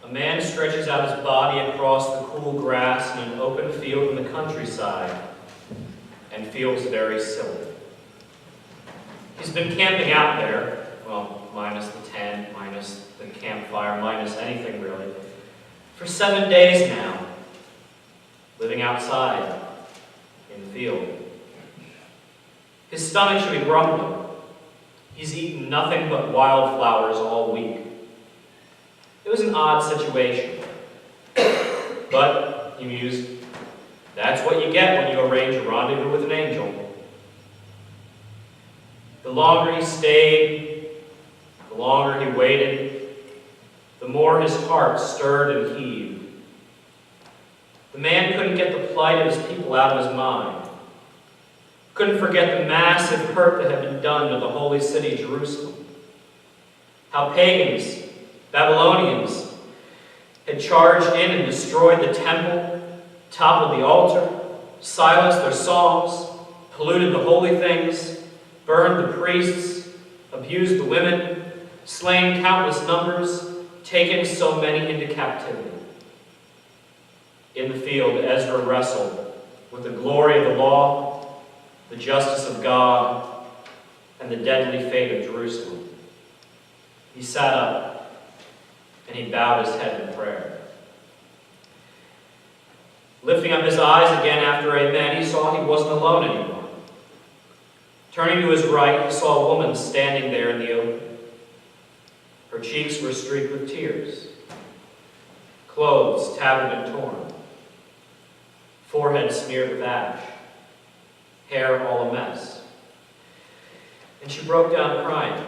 a man stretches out his body across the cool grass in an open field in the countryside and feels very silly. He's been camping out there, well, minus the tent, minus the campfire, minus anything really, for 7 days now, living outside in the field. His stomach should be grumbling. He's eaten nothing but wildflowers all week. It was an odd situation. But, he mused, that's what you get when you arrange a rendezvous with an angel. The longer he stayed, the longer he waited, the more his heart stirred and heaved. The man couldn't get the plight of his people out of his mind. Couldn't forget the massive hurt that had been done to the holy city, Jerusalem. How pagans, Babylonians, had charged in and destroyed the temple, toppled the altar, silenced their songs, polluted the holy things, burned the priests, abused the women, slain countless numbers, taken so many into captivity. In the field, Ezra wrestled with the glory of the law, the justice of God, and the deadly fate of Jerusalem. He sat up and he bowed his head in prayer. Lifting up his eyes again after amen, he saw he wasn't alone anymore. Turning to his right, he saw a woman standing there in the open. Her cheeks were streaked with tears, clothes tattered and torn, forehead smeared with ash, hair all a mess. And she broke down crying.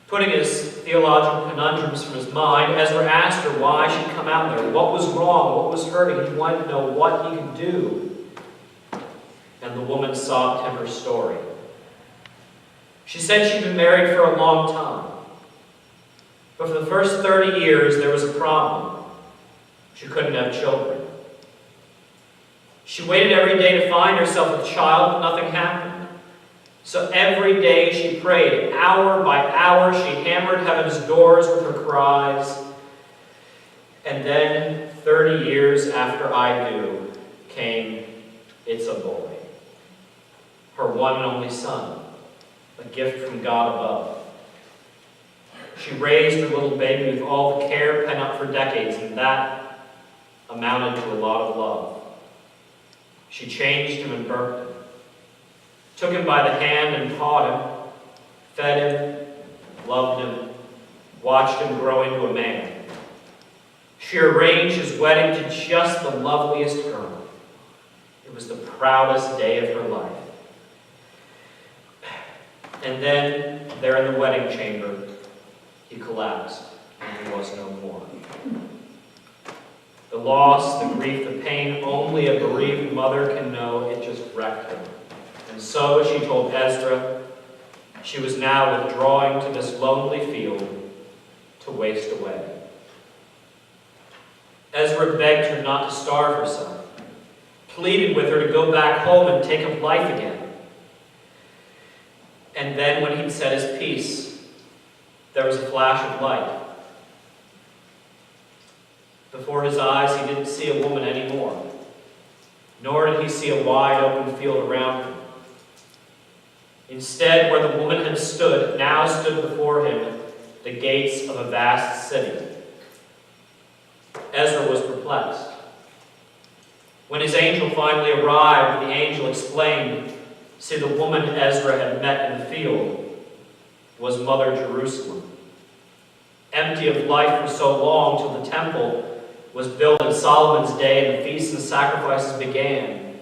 Putting his theological conundrums from his mind, Ezra asked her why she'd come out there, what was wrong, what was hurting. He wanted to know what he could do. And the woman sobbed him her story. She said she'd been married for a long time. But for the first 30 years, there was a problem. She couldn't have children. She waited every day to find herself a child, but nothing happened. So every day she prayed, hour by hour, she hammered heaven's doors with her cries. And then, 30 years after I do, came, it's a boy. Her one and only son, a gift from God above. She raised her little baby with all the care pent up for decades, and that amounted to a lot of love. She changed him and birthed him, took him by the hand and taught him, fed him, loved him, watched him grow into a man. She arranged his wedding to just the loveliest girl. It was the proudest day of her life. And then, there in the wedding chamber, he collapsed, and he was no more. The loss, the grief, the pain only a bereaved mother can know, it just wrecked her. And so, she told Ezra, she was now withdrawing to this lonely field to waste away. Ezra begged her not to starve herself, pleaded with her to go back home and take up life again. And then, when he'd said his piece, there was a flash of light. Before his eyes, he didn't see a woman anymore, nor did he see a wide open field around him. Instead, where the woman had stood, now stood before him the gates of a vast city. Ezra was perplexed. When his angel finally arrived, the angel explained, see, the woman Ezra had met in the field was Mother Jerusalem, empty of life for so long till the temple was built in Solomon's day and the feasts and sacrifices began.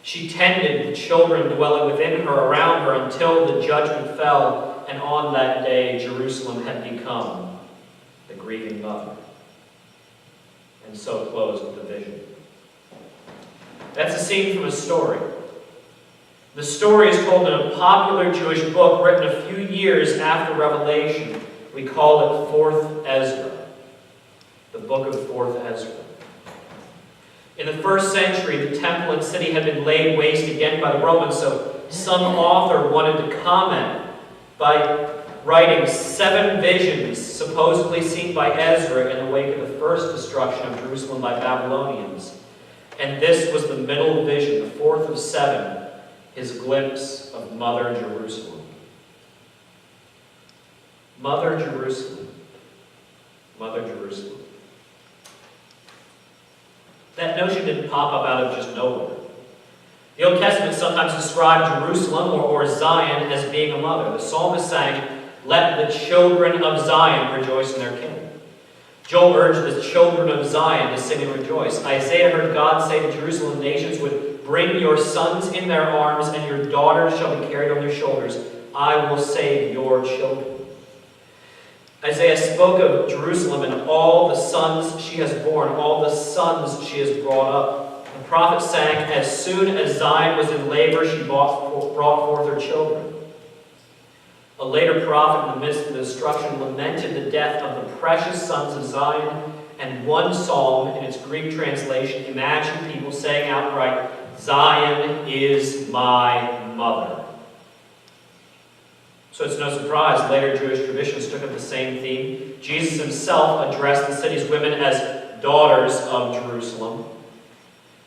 She tended the children dwelling within her, around her, until the judgment fell, and on that day Jerusalem had become the grieving mother. And so closed the vision. That's a scene from a story. The story is told in a popular Jewish book written a few years after Revelation. We call it 4th Ezra, the book of 4th Ezra. In the first century, the temple and city had been laid waste again by the Romans, so some author wanted to comment by writing 7 visions supposedly seen by Ezra in the wake of the first destruction of Jerusalem by Babylonians. And this was the middle vision, the 4th of 7, his glimpse of Mother Jerusalem. Mother Jerusalem. Mother Jerusalem. That notion didn't pop up out of just nowhere. The Old Testament sometimes described Jerusalem or Zion as being a mother. The psalmist sang, "Let the children of Zion rejoice in their King." Joel urged the children of Zion to sing and rejoice. Isaiah heard God say to Jerusalem, nations would bring your sons in their arms, and your daughters shall be carried on their shoulders. I will save your children. Isaiah spoke of Jerusalem and all the sons she has borne, all the sons she has brought up. The prophet sang, as soon as Zion was in labor, she brought forth her children. A later prophet in the midst of the destruction lamented the death of the precious sons of Zion, and one psalm in its Greek translation imagined people saying outright, Zion is my mother. So it's no surprise later Jewish traditions took up the same theme. Jesus himself addressed the city's women as daughters of Jerusalem.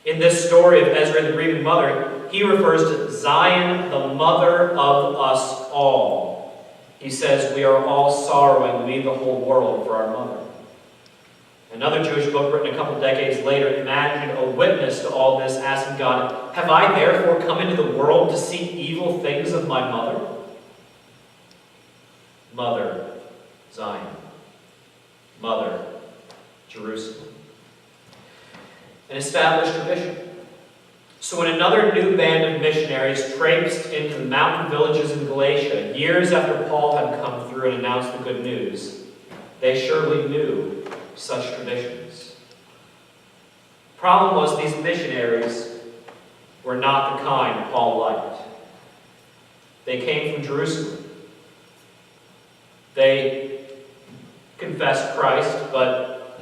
In this story of Ezra the grieving mother, he refers to Zion, the mother of us all. He says, we are all sorrowing, we the whole world, for our mother. Another Jewish book written a couple decades later imagined a witness to all this, asking God, have I therefore come into the world to see evil things of my mother? Mother, Zion. Mother, Jerusalem. An established tradition. So when another new band of missionaries traipsed into the mountain villages in Galatia, years after Paul had come through and announced the good news, they surely knew such traditions. Problem was, these missionaries were not the kind Paul liked. They came from Jerusalem. They confessed Christ, but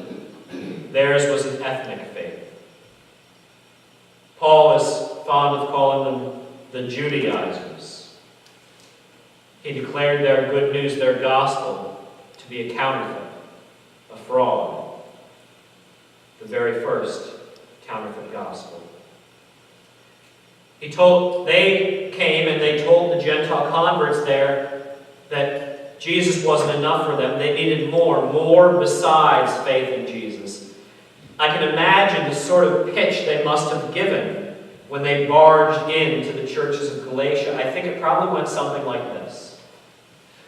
theirs was an ethnic faith. Paul is fond of calling them the Judaizers. He declared their good news, their gospel, to be a counterfeit, a fraud. The very first counterfeit gospel. They came and they told the Gentile converts there that Jesus wasn't enough for them. They needed more besides faith in Jesus. I can imagine the sort of pitch they must have given when they barged into the churches of Galatia. I think it probably went something like this.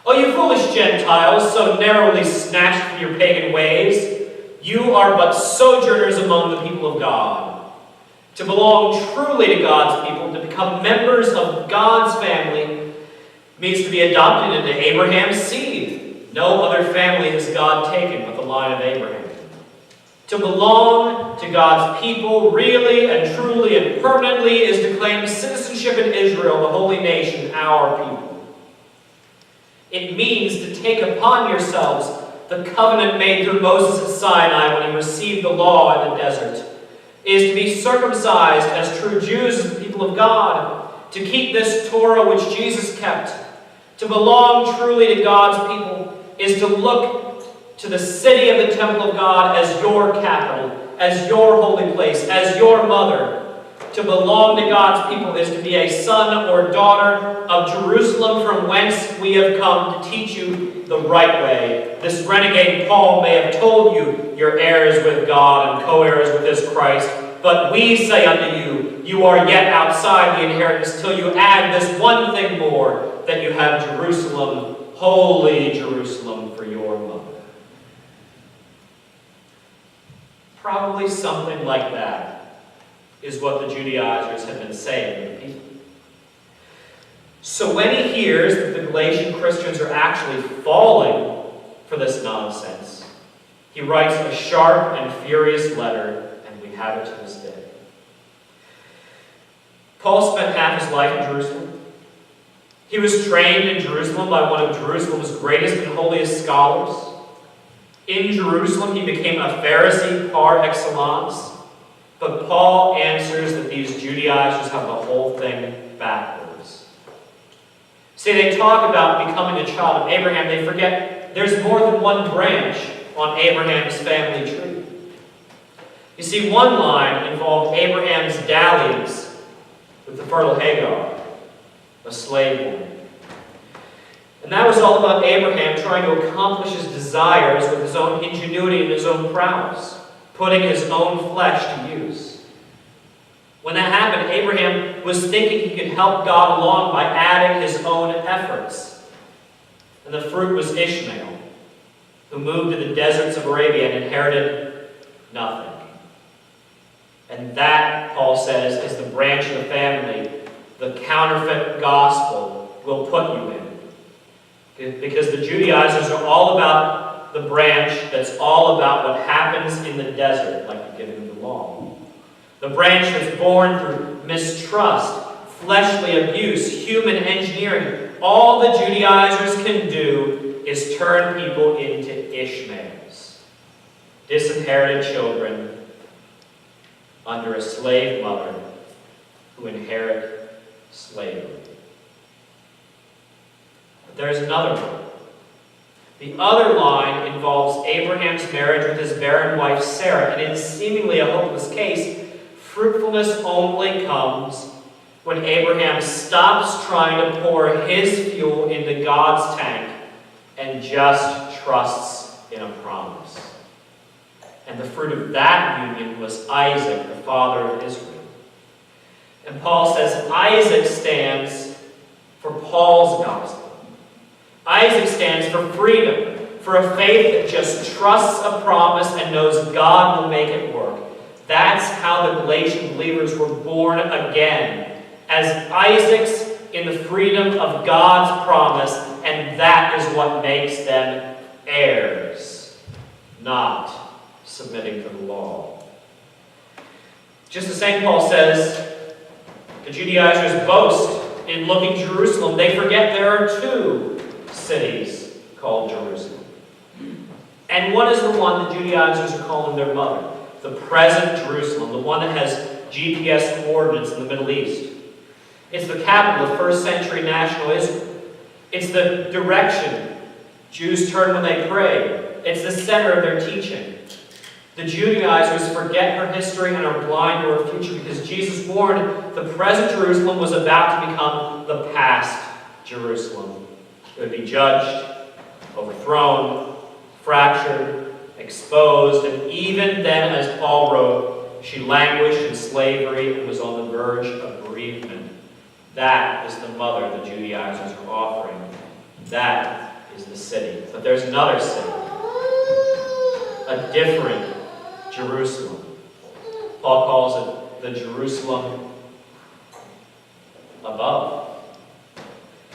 Oh, you foolish Gentiles, so narrowly snatched from your pagan ways, you are but sojourners among the people of God. To belong truly to God's people, to become members of God's family, means to be adopted into Abraham's seed. No other family has God taken but the line of Abraham. To belong to God's people really and truly and permanently is to claim citizenship in Israel, the holy nation, our people. It means to take upon yourselves the covenant made through Moses at Sinai when he received the law in the desert. It is to be circumcised as true Jews, as the people of God, to keep this Torah which Jesus kept. To belong truly to God's people is to look to the city of the temple of God as your capital, as your holy place, as your mother. To belong to God's people is to be a son or daughter of Jerusalem, from whence we have come to teach you the right way. This renegade Paul may have told you you're heirs with God and co-heirs with his Christ, but we say unto you, you are yet outside the inheritance till you add this one thing more, that you have Jerusalem, holy Jerusalem, for your mother. Probably something like that is what the Judaizers had been saying to the people. So when he hears that the Galatian Christians are actually falling for this nonsense, he writes a sharp and furious letter, and we have it to this day. Paul spent half his life in Jerusalem. He was trained in Jerusalem by one of Jerusalem's greatest and holiest scholars. In Jerusalem, he became a Pharisee par excellence. But Paul answers that these Judaizers have the whole thing backwards. See, they talk about becoming a child of Abraham. They forget there's more than one branch on Abraham's family tree. You see, one line involved Abraham's dalliance with the fertile Hagar, a slave woman. And that was all about Abraham trying to accomplish his desires with his own ingenuity and his own prowess, putting his own flesh to use. When that happened, Abraham was thinking he could help God along by adding his own efforts. And the fruit was Ishmael, who moved to the deserts of Arabia and inherited nothing. And that, Paul says, is the branch of the family the counterfeit gospel will put you in. Because the Judaizers are all about the branch that's all about what happens in the desert, like the giving of the law. The branch that's born through mistrust, fleshly abuse, human engineering. All the Judaizers can do is turn people into Ishmaels, disinherited children under a slave mother who inherit slavery. But there's another one. The other line involves Abraham's marriage with his barren wife Sarah, and in seemingly a hopeless case, fruitfulness only comes when Abraham stops trying to pour his fuel into God's tank and just trusts in a promise. And the fruit of that union was Isaac, the father of Israel. And Paul says Isaac stands for Paul's gospel. Isaac stands for freedom, for a faith that just trusts a promise and knows God will make it work. That's how the Galatian believers were born again, as Isaacs in the freedom of God's promise, and that is what makes them heirs, not submitting to the law. Just as St. Paul says, the Judaizers boast in looking Jerusalem. They forget there are two cities called Jerusalem. And one is the one the Judaizers are calling their mother, the present Jerusalem, the one that has GPS coordinates in the Middle East. It's the capital of first century national Israel. It's the direction Jews turn when they pray. It's the center of their teaching. The Judaizers forget her history and are blind to her future because Jesus warned the present Jerusalem was about to become the past Jerusalem. It would be judged, overthrown, fractured, exposed, and even then, as Paul wrote, she languished in slavery and was on the verge of bereavement. That is the mother the Judaizers are offering. That is the city. But there's another city, a different Jerusalem. Paul calls it the Jerusalem above.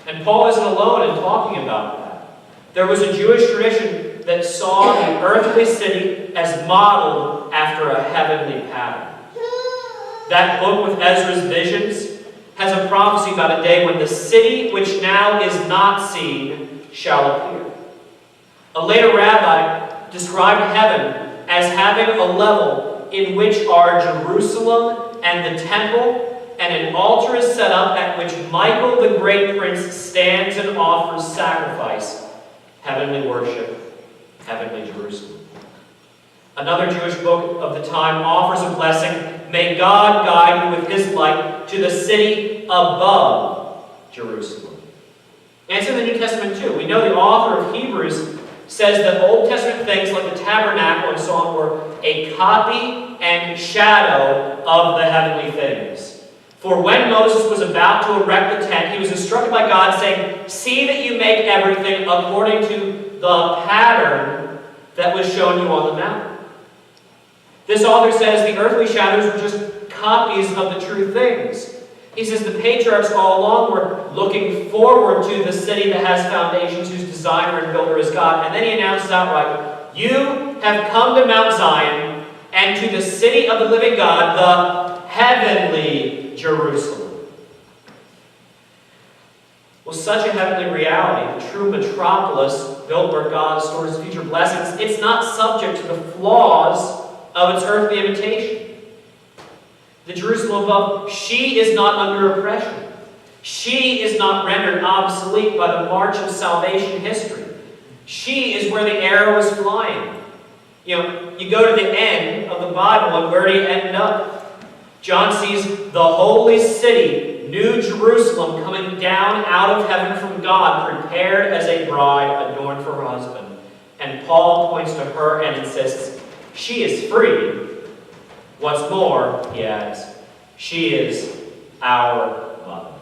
And Paul isn't alone in talking about that. There was a Jewish tradition that saw the earthly city as modeled after a heavenly pattern. That book with Ezra's visions has a prophecy about a day when the city which now is not seen shall appear. A later rabbi described heaven as having a level in which are Jerusalem and the temple, and an altar is set up at which Michael the great prince stands and offers sacrifice, heavenly worship, heavenly Jerusalem. Another Jewish book of the time offers a blessing, may God guide you with his light to the city above Jerusalem. And it's in the New Testament too. We know the author of Hebrews says that Old Testament things like the tabernacle and so on were a copy and shadow of the heavenly things. For when Moses was about to erect the tent, he was instructed by God saying, see that you make everything according to the pattern that was shown you on the mountain. This author says the earthly shadows were just copies of the true things. He says the patriarchs all along were looking forward to the city that has foundations, whose designer and builder is God. And then he announces outright, you have come to Mount Zion and to the city of the living God, the heavenly Jerusalem. Well, such a heavenly reality, the true metropolis built where God stores future blessings, it's not subject to the flaws of its earthly imitation. The Jerusalem above, she is not under oppression. She is not rendered obsolete by the march of salvation history. She is where the arrow is flying. You go to the end of the Bible, and where do you end up? John sees the holy city, New Jerusalem, coming down out of heaven from God, prepared as a bride adorned for her husband. And Paul points to her and insists, she is free. What's more, he adds, she is our mother.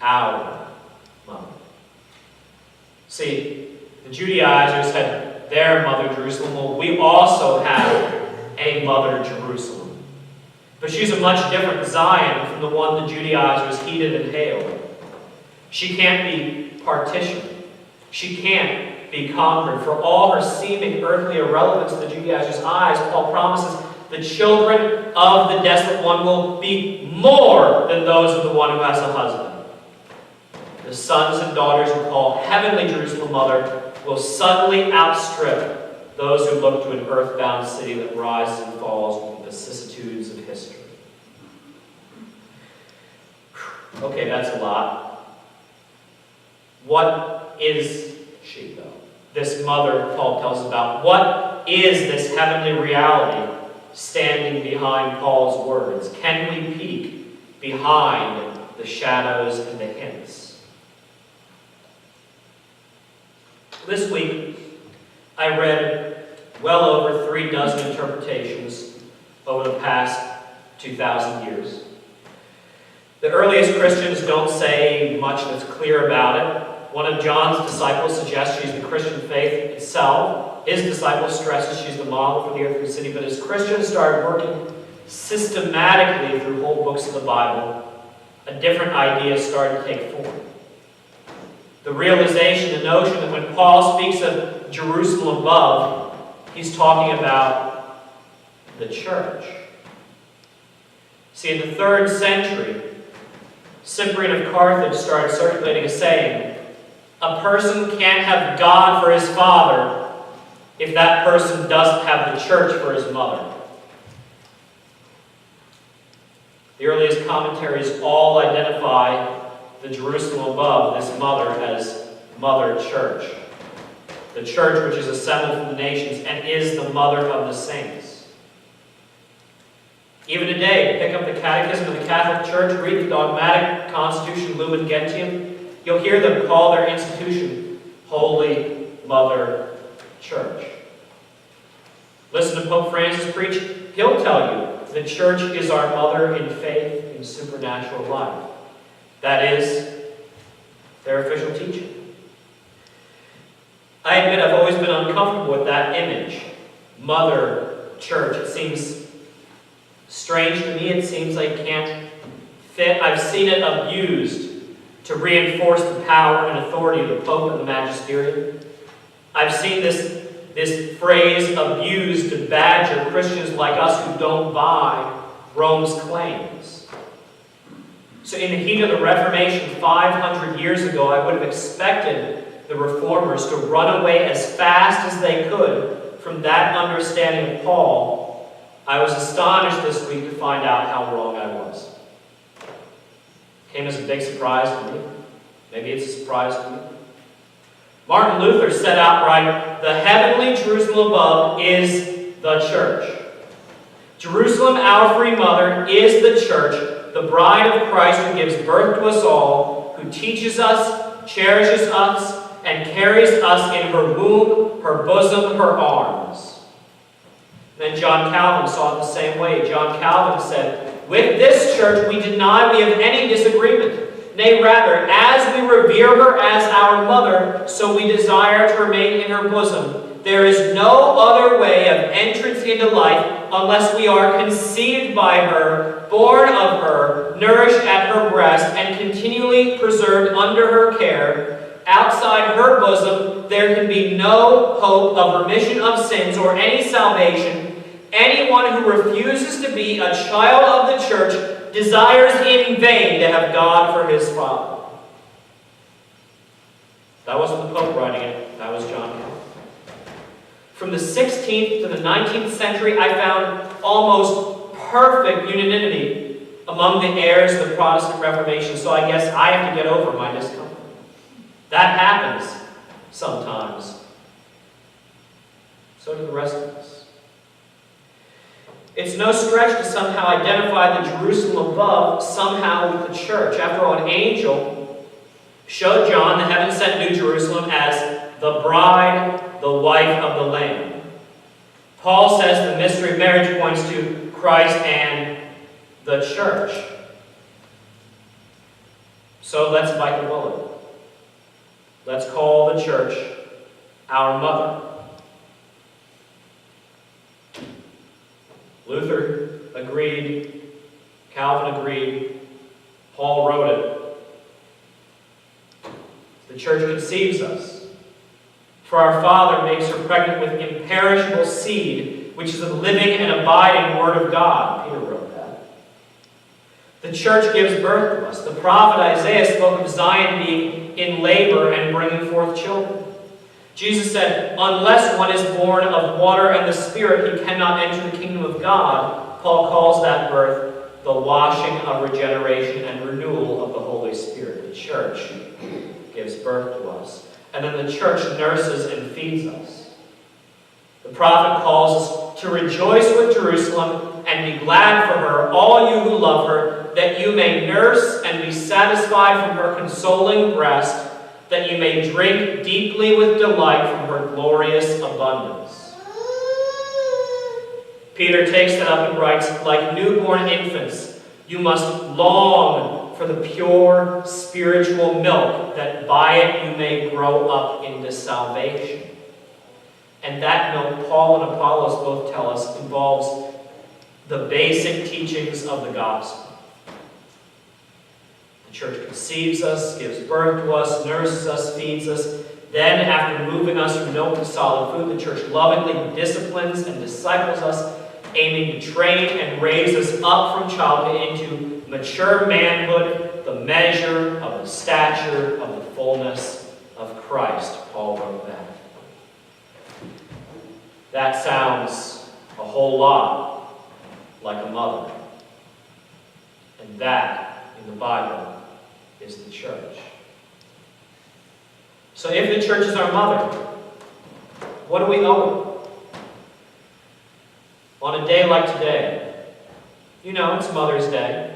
Our mother. See, the Judaizers had their mother Jerusalem. Well, we also have a mother Jerusalem. But she's a much different Zion from the one the Judaizers heeded and hailed. She can't be partitioned. She can't be conquered. For all her seeming earthly irrelevance to the Judaizers' eyes, Paul promises the children of the desolate one will be more than those of the one who has a husband. The sons and daughters who call heavenly Jerusalem mother will suddenly outstrip those who look to an earthbound city that rises and falls with the vicissitudes of history. Okay, that's a lot. What is she, though? This mother Paul tells us about. What is this heavenly reality standing behind Paul's words? Can we peek behind the shadows and the hints? This week, I read well over 36 interpretations over the past 2,000 years. The earliest Christians don't say much that's clear about it. One of John's disciples suggests she's the Christian faith itself. His disciple stresses she's the model for the earthly city. But as Christians started working systematically through whole books of the Bible, a different idea started to take form. The realization, the notion that when Paul speaks of Jerusalem above, he's talking about the church. See, in the 3rd century, Cyprian of Carthage started circulating a saying, a person can't have God for his father if that person doesn't have the church for his mother. The earliest commentaries all identify the Jerusalem above, this mother, as Mother Church. The church which is assembled from the nations and is the mother of the saints. Even today, pick up the Catechism of the Catholic Church, read the dogmatic Constitution Lumen Gentium, you'll hear them call their institution Holy Mother Church. Listen to Pope Francis preach. He'll tell you the church is our mother in faith and supernatural life. That is their official teaching. I admit I've always been uncomfortable with that image. Mother Church. It seems strange to me. It seems like it can't fit. I've seen it abused to reinforce the power and authority of the Pope and the Magisterium. I've seen this phrase abused to badger Christians like us who don't buy Rome's claims. So in the heat of the Reformation 500 years ago, I would have expected the Reformers to run away as fast as they could from that understanding of Paul. I was astonished this week to find out how wrong I was. Came as a big surprise to me. Maybe it's a surprise to you. Martin Luther said outright, the heavenly Jerusalem above is the church. Jerusalem, our free mother, is the church, the bride of Christ who gives birth to us all, who teaches us, cherishes us, and carries us in her womb, her bosom, her arms. Then John Calvin saw it the same way. John Calvin said, with this church we deny we have any disagreement. Nay, rather, as we revere her as our mother, so we desire to remain in her bosom. There is no other way of entrance into life unless we are conceived by her, born of her, nourished at her breast, and continually preserved under her care. Outside her bosom, there can be no hope of remission of sins or any salvation. Anyone who refuses to be a child of the church desires in vain to have God for his father. That wasn't the Pope writing it. That was John Calvin. From the 16th to the 19th century, I found almost perfect unanimity among the heirs of the Protestant Reformation, so I guess I have to get over my discomfort. That happens sometimes. So do the rest of us. It's no stretch to somehow identify the Jerusalem above somehow with the church. After all, an angel showed John the heaven-sent New Jerusalem as the bride, the wife of the Lamb. Paul says the mystery of marriage points to Christ and the church. So let's bite the bullet. Let's call the church our mother. Luther agreed, Calvin agreed, Paul wrote it. The church conceives us. For our Father makes her pregnant with imperishable seed, which is the living and abiding Word of God. Peter wrote that. The church gives birth to us. The prophet Isaiah spoke of Zion being in labor and bringing forth children. Jesus said, unless one is born of water and the Spirit, he cannot enter the kingdom of God. Paul calls that birth the washing of regeneration and renewal of the Holy Spirit. The church gives birth to us. And then the church nurses and feeds us. The prophet calls us to rejoice with Jerusalem and be glad for her, all you who love her, that you may nurse and be satisfied from her consoling breast, that you may drink deeply with delight from her glorious abundance. Peter takes that up and writes, like newborn infants, you must long for the pure spiritual milk, that by it you may grow up into salvation. And that milk, Paul and Apollos both tell us, involves the basic teachings of the gospel. The church conceives us, gives birth to us, nurses us, feeds us. Then, after moving us from milk to solid food, the church lovingly disciplines and disciples us, aiming to train and raise us up from childhood into mature manhood, the measure of the stature of the fullness of Christ. Paul wrote that. That sounds a whole lot like a mother. And that, in the Bible, is the church. So if the church is our mother, what do we owe her? On a day like today, you know, it's Mother's Day,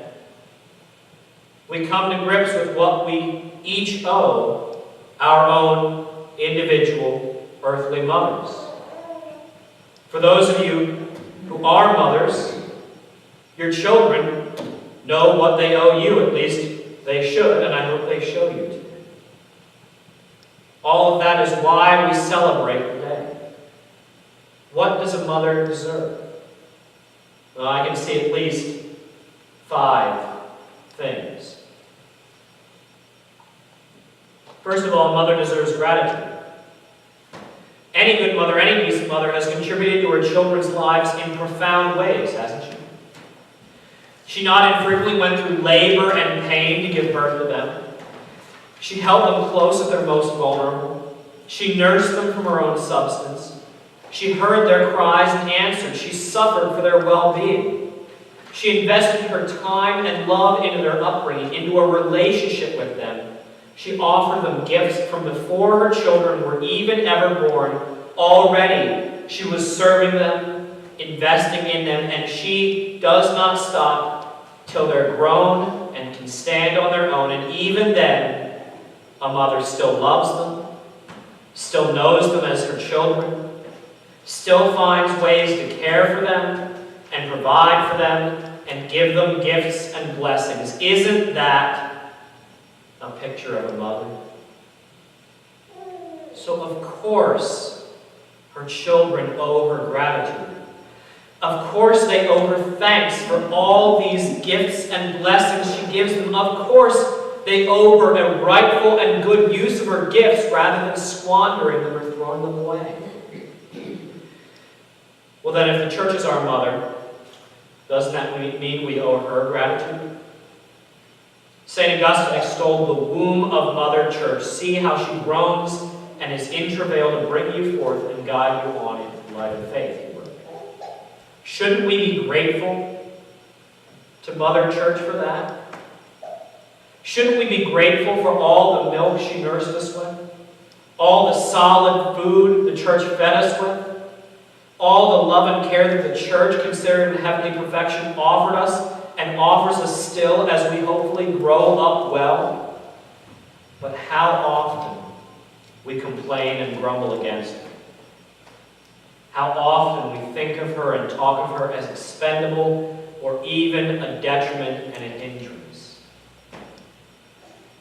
we come to grips with what we each owe our own individual earthly mothers. For those of you who are mothers, your children know what they owe you, at least they should, and I hope they show you today. All of that is why we celebrate today. What does a mother deserve? Well, I can see at least 5 things. First of all, a mother deserves gratitude. Any good mother, any decent mother has contributed to her children's lives in profound ways, hasn't she? She not infrequently went through labor and pain to give birth to them. She held them close at their most vulnerable. She nursed them from her own substance. She heard their cries and answered. She suffered for their well-being. She invested her time and love into their upbringing, into a relationship with them. She offered them gifts from before her children were even ever born. Already, she was serving them, investing in them, and she does not stop till they're grown and can stand on their own. And even then, a mother still loves them, still knows them as her children, still finds ways to care for them and provide for them and give them gifts and blessings. Isn't that a picture of a mother? So of course, her children owe her gratitude. Of course they owe her thanks for all these gifts and blessings she gives them. Of course they owe her a rightful and good use of her gifts rather than squandering them or throwing them away. Well then, if the church is our mother, doesn't that mean we owe her gratitude? St. Augustine extolled the womb of Mother Church. See how she groans and is in travail to bring you forth and guide you on in light of faith. Shouldn't we be grateful to Mother Church for that? Shouldn't we be grateful for all the milk she nursed us with? All the solid food the church fed us with? All the love and care that the church, considered in heavenly perfection, offered us and offers us still as we hopefully grow up well? But how often we complain and grumble against her. How often we think of her and talk of her as expendable or even a detriment and a hindrance.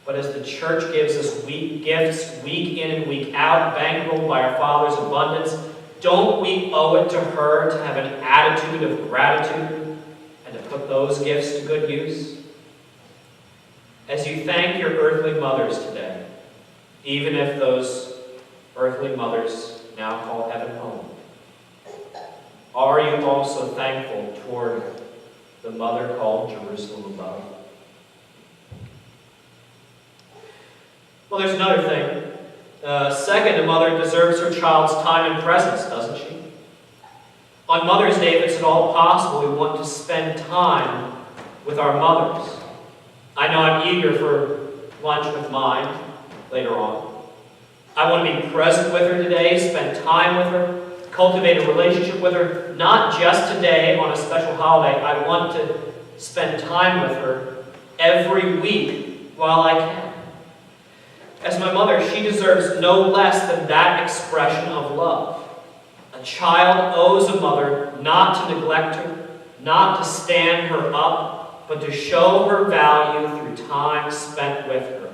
But as the church gives us gifts week in and week out, bankrolled by our Father's abundance, don't we owe it to her to have an attitude of gratitude and to put those gifts to good use? As you thank your earthly mothers today, even if those earthly mothers now call heaven home, are you also thankful toward the mother called Jerusalem above? Well, there's another thing. Second, a mother deserves her child's time and presence, doesn't she? On Mother's Day, if it's at all possible, we want to spend time with our mothers. I know I'm eager for lunch with mine later on. I want to be present with her today, spend time with her, cultivate a relationship with her, not just today on a special holiday. I want to spend time with her every week while I can. As my mother, she deserves no less than that expression of love. A child owes a mother not to neglect her, not to stand her up, but to show her value through time spent with her.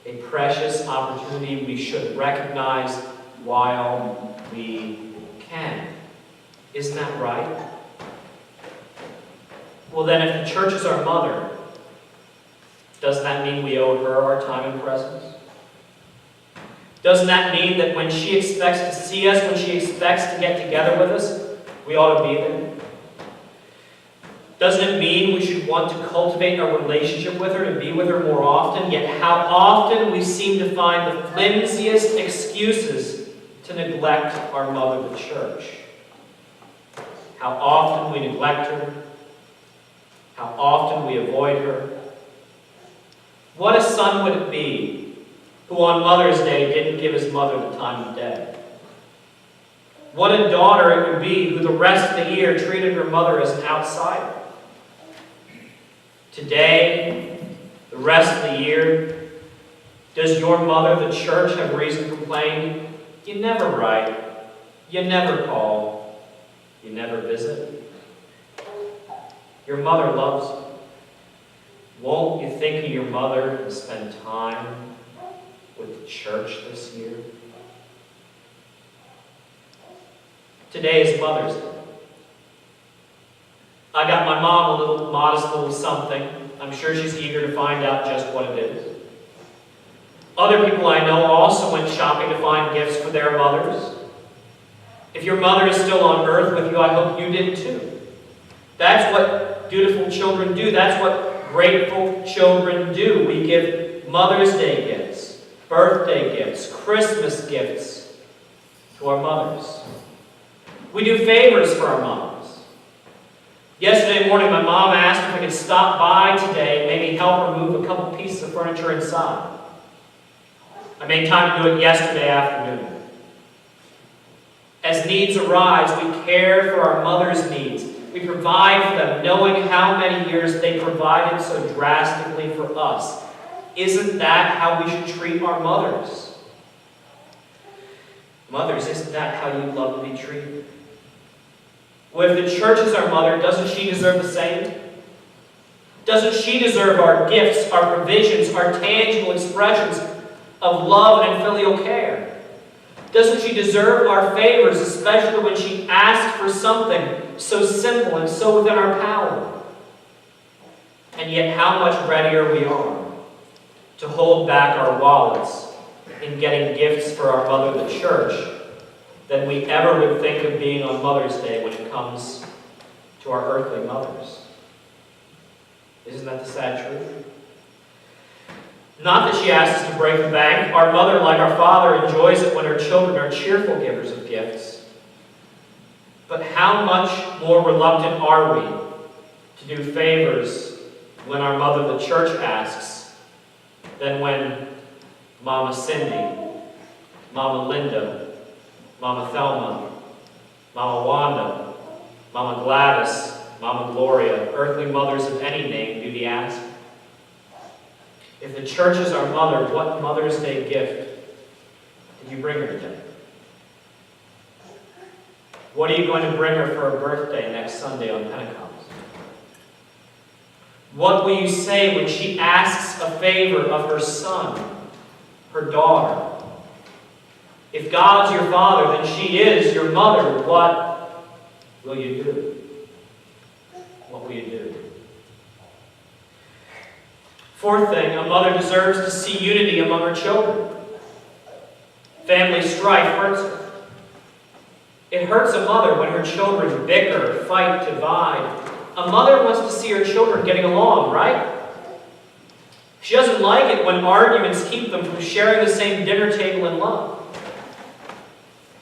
A precious opportunity we should recognize while we can. Isn't that right? Well then, if the church is our mother, doesn't that mean we owe her our time and presence? Doesn't that mean that when she expects to see us, when she expects to get together with us, we ought to be there? Doesn't it mean we should want to cultivate a relationship with her, to be with her more often? Yet how often we seem to find the flimsiest excuses to neglect our mother, the church. How often we neglect her. How often we avoid her. What a son would it be who on Mother's Day didn't give his mother the time of day? What a daughter it would be who the rest of the year treated her mother as an outsider. Today, the rest of the year, does your mother, the church, have reason to complain? You never write. You never call. You never visit. Your mother loves you. Won't you think of your mother and spend time with the church this year? Today is Mother's Day. I got my mom a little modest little something. I'm sure she's eager to find out just what it is. Other people I know also went shopping to find gifts for their mothers. If your mother is still on earth with you, I hope you did too. That's what dutiful children do. That's what grateful children do. We give Mother's Day gifts, birthday gifts, Christmas gifts to our mothers. We do favors for our moms. Yesterday morning, my mom asked if I could stop by today and maybe help her move a couple pieces of furniture inside. I made time to do it yesterday afternoon. As needs arise, we care for our mothers' needs. We provide for them, knowing how many years they provided so drastically for us. Isn't that how we should treat our mothers? Mothers, isn't that how you love to be treated? Well, if the church is our mother, doesn't she deserve the same? Doesn't she deserve our gifts, our provisions, our tangible expressions of love and filial care? Doesn't she deserve our favors, especially when she asks for something so simple and so within our power? And yet how much readier we are to hold back our wallets in getting gifts for our mother, the church, than we ever would think of being on Mother's Day when it comes to our earthly mothers. Isn't that the sad truth? Not that she asks us to break the bank. Our mother, like our father, enjoys it when her children are cheerful givers of gifts. But how much more reluctant are we to do favors when our mother, the church, asks than when Mama Cindy, Mama Linda, Mama Thelma, Mama Wanda, Mama Gladys, Mama Gloria, earthly mothers of any name, do the asking. If the church is our mother, what Mother's Day gift did you bring her today? What are you going to bring her for her birthday next Sunday on Pentecost? What will you say when she asks a favor of her son, her daughter? If God's your father, then she is your mother. What will you do? What will you do? Fourth thing, a mother deserves to see unity among her children. Family strife hurts her. It hurts a mother when her children bicker, fight, divide. A mother wants to see her children getting along, right? She doesn't like it when arguments keep them from sharing the same dinner table in love.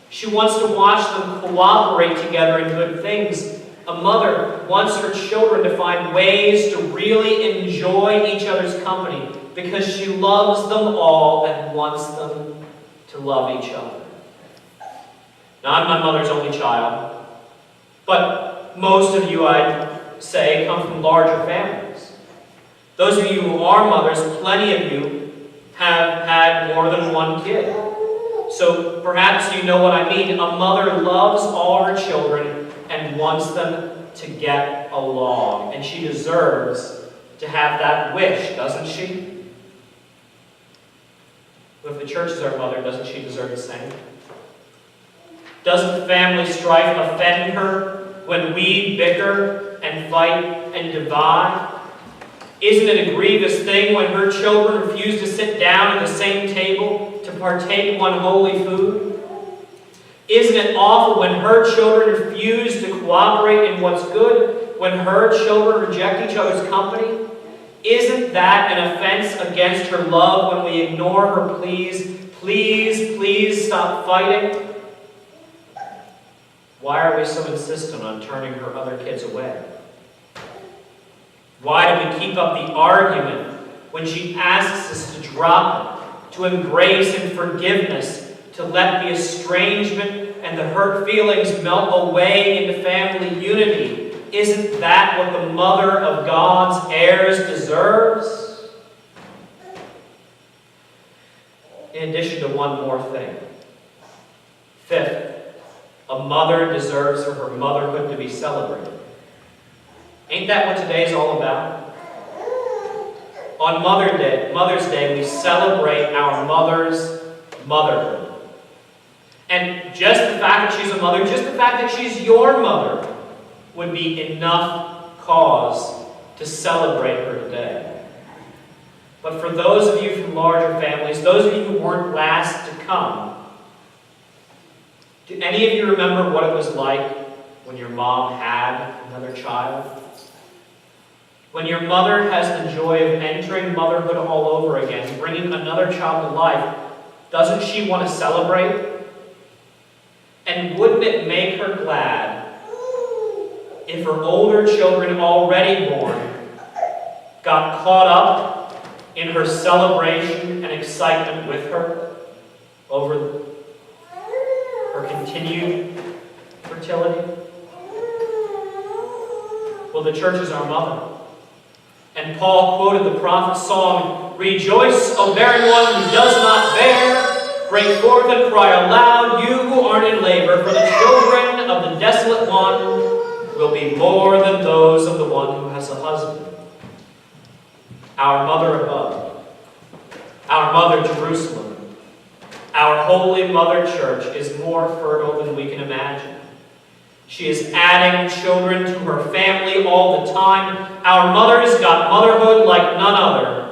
She wants to watch them cooperate together in good things. A mother wants her children to find ways to really enjoy each other's company because she loves them all and wants them to love each other. Now, I'm my mother's only child, but most of you, I'd say, come from larger families. Those of you who are mothers, plenty of you have had more than one kid. So perhaps you know what I mean. A mother loves all her children and wants them to get along. And she deserves to have that wish, doesn't she? But if the church is our mother, doesn't she deserve the same? Doesn't family strife offend her when we bicker and fight and divide? Isn't it a grievous thing when her children refuse to sit down at the same table to partake one holy food? Isn't it awful when her children refuse to cooperate in what's good, when her children reject each other's company? Isn't that an offense against her love when we ignore her pleas? Please, please stop fighting. Why are we so insistent on turning her other kids away? Why do we keep up the argument when she asks us to drop it, to embrace in forgiveness, to let the estrangement and the hurt feelings melt away into family unity? Isn't that what the mother of God's heirs deserves? In addition to one more thing. Fifth, a mother deserves for her motherhood to be celebrated. Ain't that what today's all about? On Mother's Day, we celebrate our mother's motherhood. And just the fact that she's a mother, just the fact that she's your mother, would be enough cause to celebrate her today. But for those of you from larger families, those of you who weren't last to come, do any of you remember what it was like when your mom had another child? When your mother has the joy of entering motherhood all over again, bringing another child to life, doesn't she want to celebrate? And wouldn't it make her glad if her older children, already born, got caught up in her celebration and excitement with her over her continued fertility? Well, the church is our mother. And Paul quoted the prophet's song, "Rejoice, O barren one who does not bear. Break forth and cry aloud, you who aren't in labor, for the children of the desolate one will be more than those of the one who has a husband." Our mother above, our mother Jerusalem, our holy mother church is more fertile than we can imagine. She is adding children to her family all the time. Our mother's got motherhood like none other.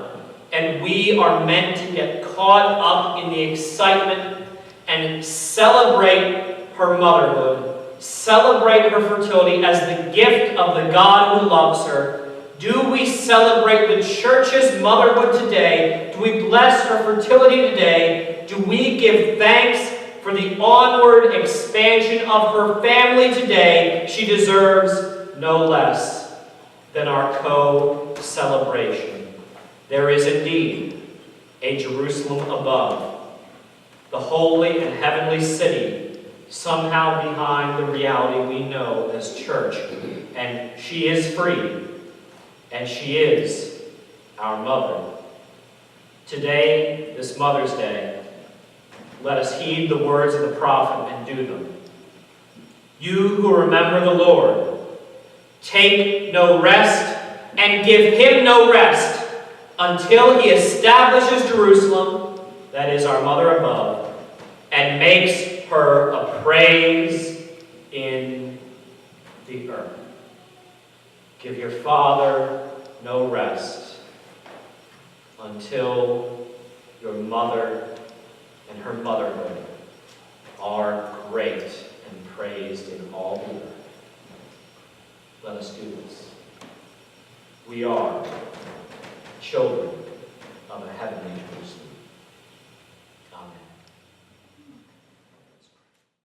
And we are meant to get caught up in the excitement and celebrate her motherhood, celebrate her fertility as the gift of the God who loves her. Do we celebrate the church's motherhood today? Do we bless her fertility today? Do we give thanks for the onward expansion of her family today? She deserves no less than our co-celebration. There is indeed a Jerusalem above, the holy and heavenly city, somehow behind the reality we know as church. And she is free, and she is our mother. Today, this Mother's Day, let us heed the words of the prophet and do them. You who remember the Lord, take no rest and give him no rest until he establishes Jerusalem, that is our mother above, and makes her a praise in the earth. Give your Father no rest until your mother and her motherhood are great and praised in all the earth. Let us do this. We are children